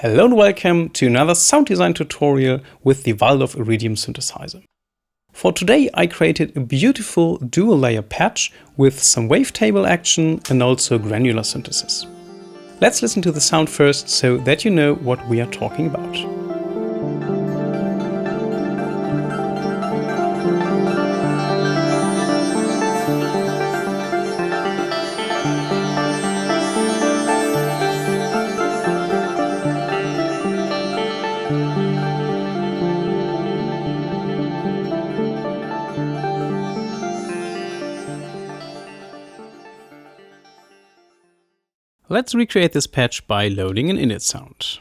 Hello and welcome to another sound design tutorial with the Waldorf Iridium synthesizer. For today I created a beautiful dual layer patch with some wavetable action and also granular synthesis. Let's listen to the sound first so that you know what we are talking about. Let's recreate this patch by loading an init sound.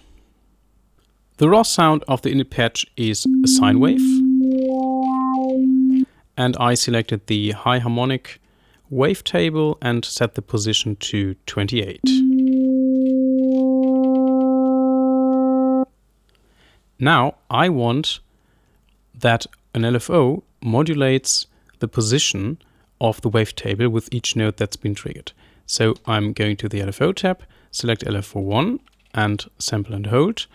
The raw sound of the init patch is a sine wave, and I selected the high harmonic wavetable and set the position to 28. Now I want that an LFO modulates the position of the wavetable with each note that's been triggered. So I'm going to the LFO tab, select LFO1 and sample and hold.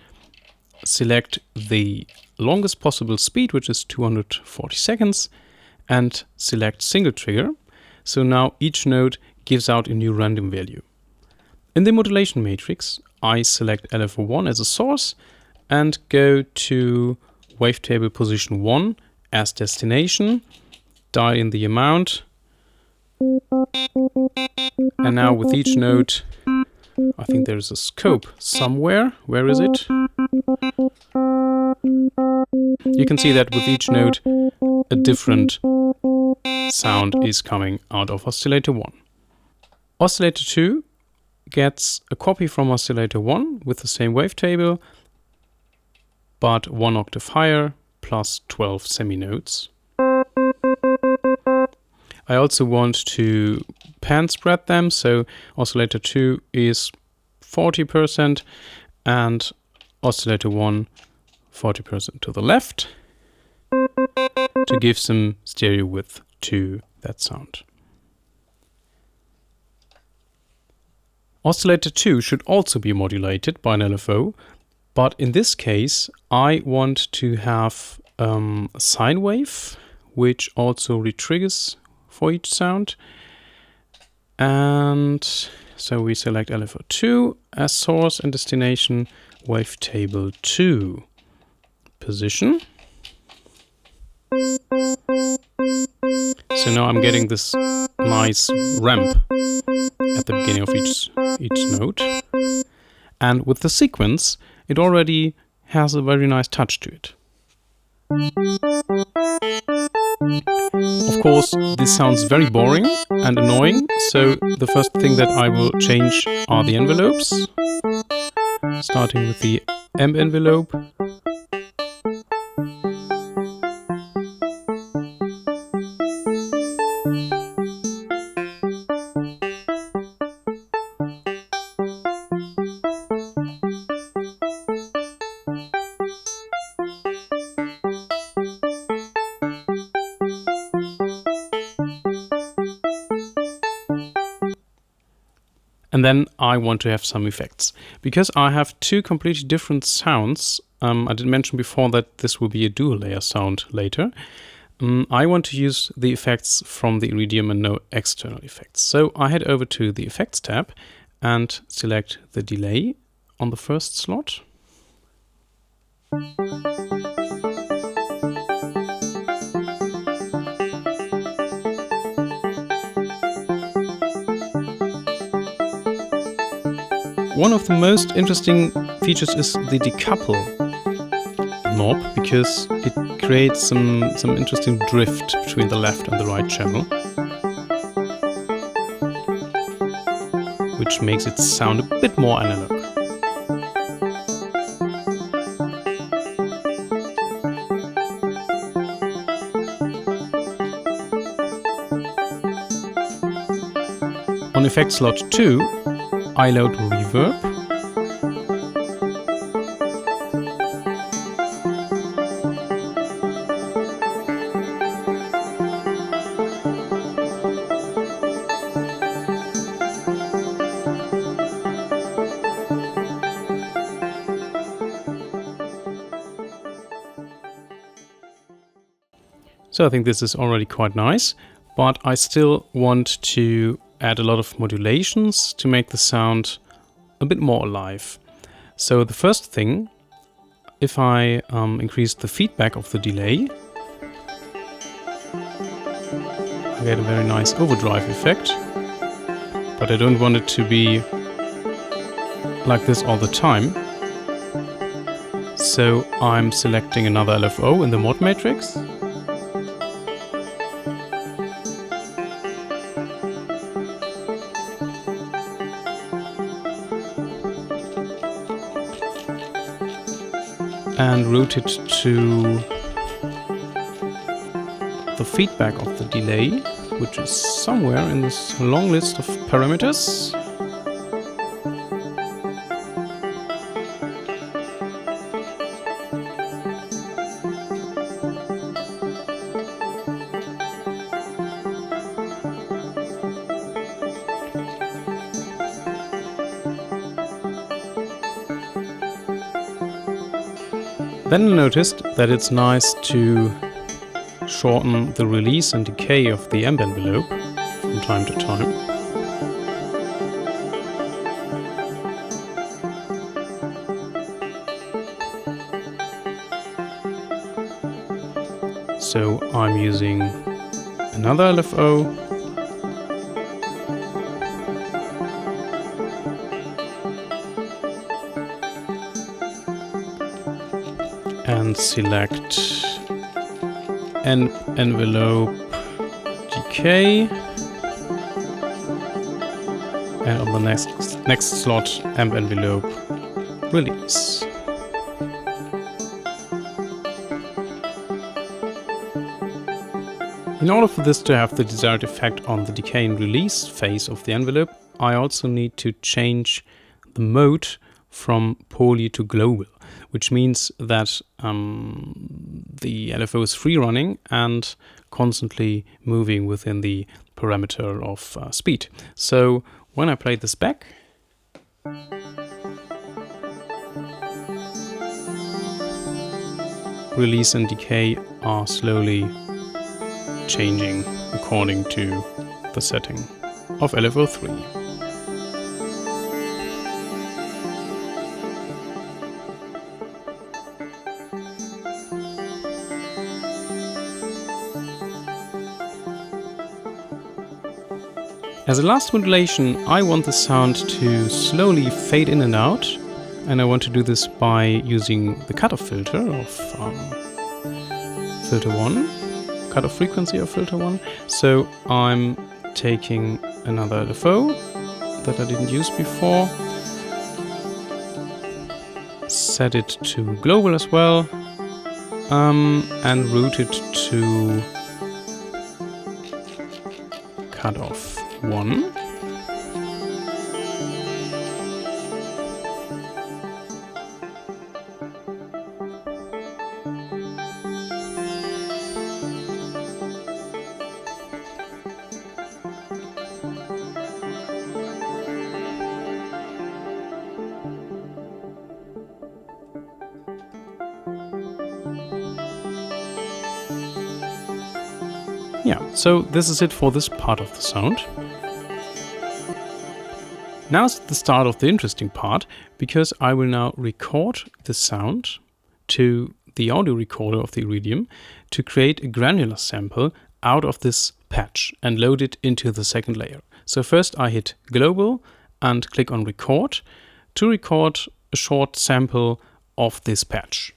Select the longest possible speed, which is 240 seconds, and select single trigger. So now each note gives out a new random value. In the modulation matrix, I select LFO1 as a source and go to wavetable position 1 as destination, dial in the amount. And now with each note, I think there is a scope somewhere. Where is it? You can see that with each note, a different sound is coming out of oscillator 1. Oscillator 2 gets a copy from oscillator 1 with the same wavetable, but 1 octave higher, plus 12 seminodes. I also want to pan spread them, so oscillator 2 is 40% and oscillator 1 40% to the left to give some stereo width to that sound. Oscillator 2 should also be modulated by an LFO, but in this case I want to have a sine wave which also retriggers for each sound. And so we select LFO2 as source and destination, wavetable 2 position. So now I'm getting this nice ramp at the beginning of each note. And with the sequence, it already has a very nice touch to it. Of course, this sounds very boring and annoying, so the first thing that I will change are the envelopes, starting with the amp envelope. And then I want to have some effects. Because I have two completely different sounds, I did mention before that this will be a dual layer sound later. I want to use the effects from the Iridium and no external effects. So I head over to the Effects tab and select the delay on the first slot. One of the most interesting features is the decouple knob, because it creates some interesting drift between the left and the right channel, which makes it sound a bit more analog. On effect slot 2, I load reverb. So I think this is already quite nice, but I still want to add a lot of modulations to make the sound a bit more alive. So the first thing, if I increase the feedback of the delay, I get a very nice overdrive effect, but I don't want it to be like this all the time. So I'm selecting another LFO in the mod matrix. And route it to the feedback of the delay, which is somewhere in this long list of parameters. Then I noticed that it's nice to shorten the release and decay of the amp envelope from time to time. So I'm using another LFO. And select envelope decay, and on the next slot amp envelope release. In order for this to have the desired effect on the decay and release phase of the envelope, I also need to change the mode from poly to global, which means that the LFO is free running and constantly moving within the parameter of speed. So when I play this back, release and decay are slowly changing according to the setting of LFO 3. As a last modulation, I want the sound to slowly fade in and out, and I want to do this by using the cutoff filter of filter 1, cutoff frequency of filter 1. So I'm taking another LFO that I didn't use before, set it to global as well, and route it to cutoff 1. Yeah, so this is it for this part of the sound. Now's the start of the interesting part, because I will now record the sound to the audio recorder of the Iridium to create a granular sample out of this patch and load it into the second layer. So first I hit global and click on record to record a short sample of this patch.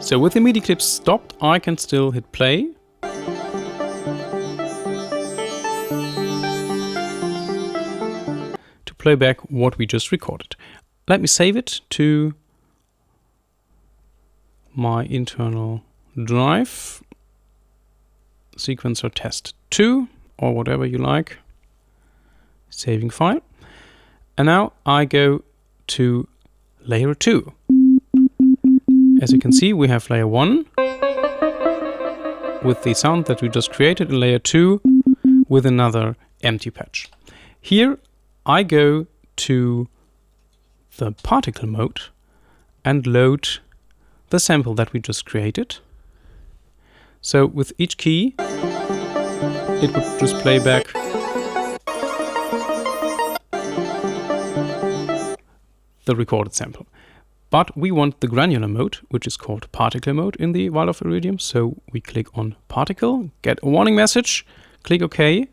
So with the MIDI clips stopped, I can still hit play. To play back what we just recorded. Let me save it to my internal drive, sequencer test 2, or whatever you like, saving file. And now I go to layer 2. as you can see, we have layer 1 with the sound that we just created, and layer 2 with another empty patch. Here I go to the particle mode and load the sample that we just created. So with each key, it would just play back the recorded sample. But we want the granular mode, which is called particle mode in the Waldorf Iridium. So we click on particle, get a warning message, click OK.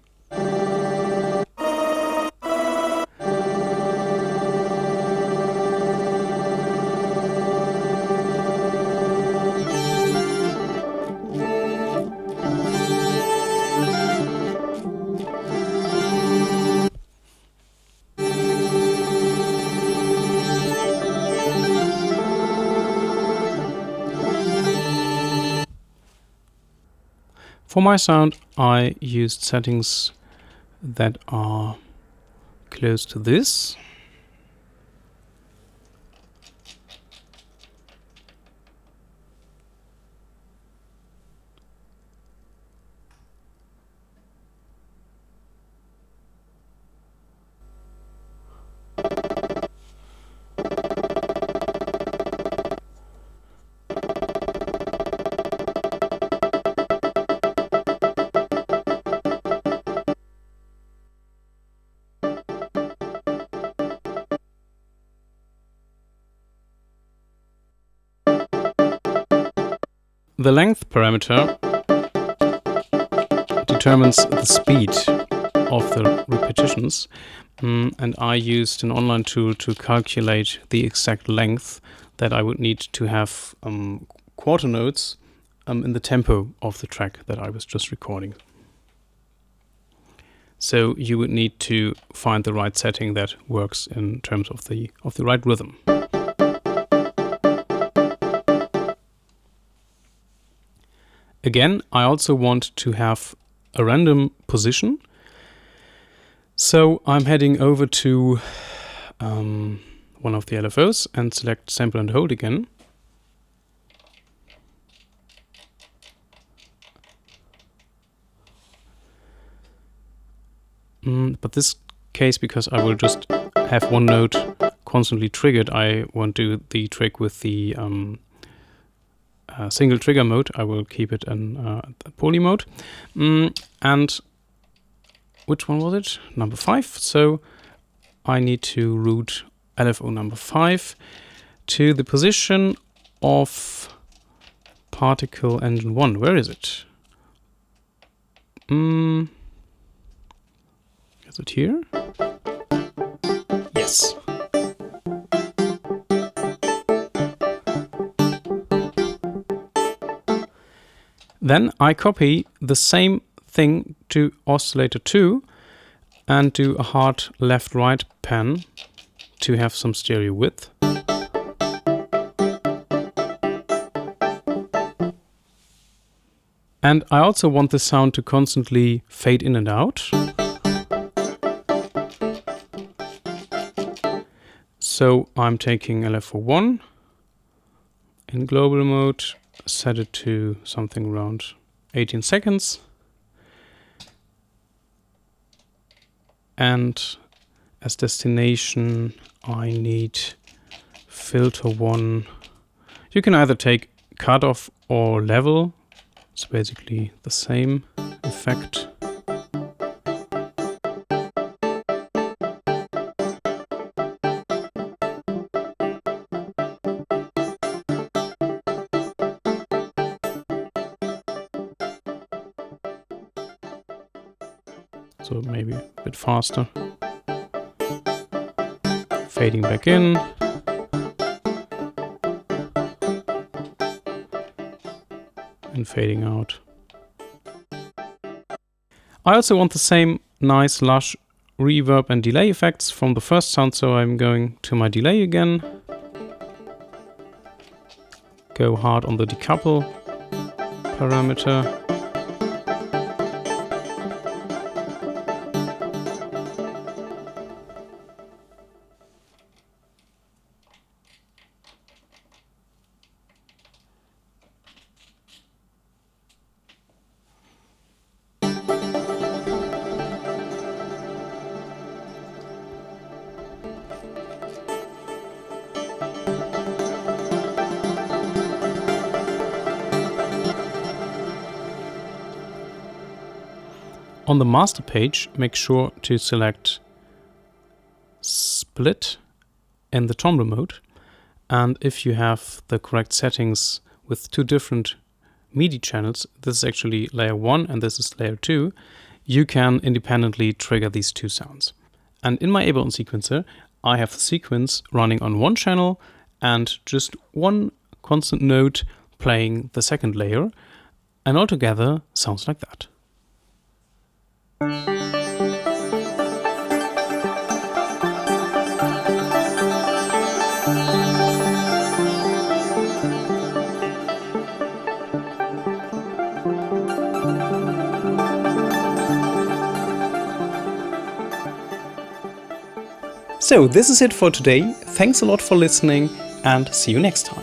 For my sound, I used settings that are close to this. The length parameter determines the speed of the repetitions, and I used an online tool to calculate the exact length that I would need to have quarter notes in the tempo of the track that I was just recording. So you would need to find the right setting that works in terms of the right rhythm. Again, I also want to have a random position. So I'm heading over to one of the LFOs and select sample and hold again. But this case, because I will just have one note constantly triggered, I won't do the trick with the single trigger mode. I will keep it in poly mode. And which one was it? Number 5. So I need to route LFO number 5 to the position of particle engine 1. Where is it? Is it here? Yes. Then I copy the same thing to oscillator 2 and do a hard left-right pan to have some stereo width. And I also want the sound to constantly fade in and out. So I'm taking LFO1 in global mode, set it to something around 18 seconds. And as destination, I need filter 1. You can either take cutoff or level. It's basically the same effect. So maybe a bit faster. Fading back in. And fading out. I also want the same nice lush reverb and delay effects from the first sound, so I'm going to my delay again. Go hard on the decouple parameter. On the master page, make sure to select split in the tone mode. And if you have the correct settings with two different MIDI channels, this is actually layer 1 and this is layer 2, you can independently trigger these two sounds. And in my Ableton sequencer, I have the sequence running on one channel and just one constant note playing the second layer, and altogether sounds like that. So this is it for today. Thanks a lot for listening and see you next time.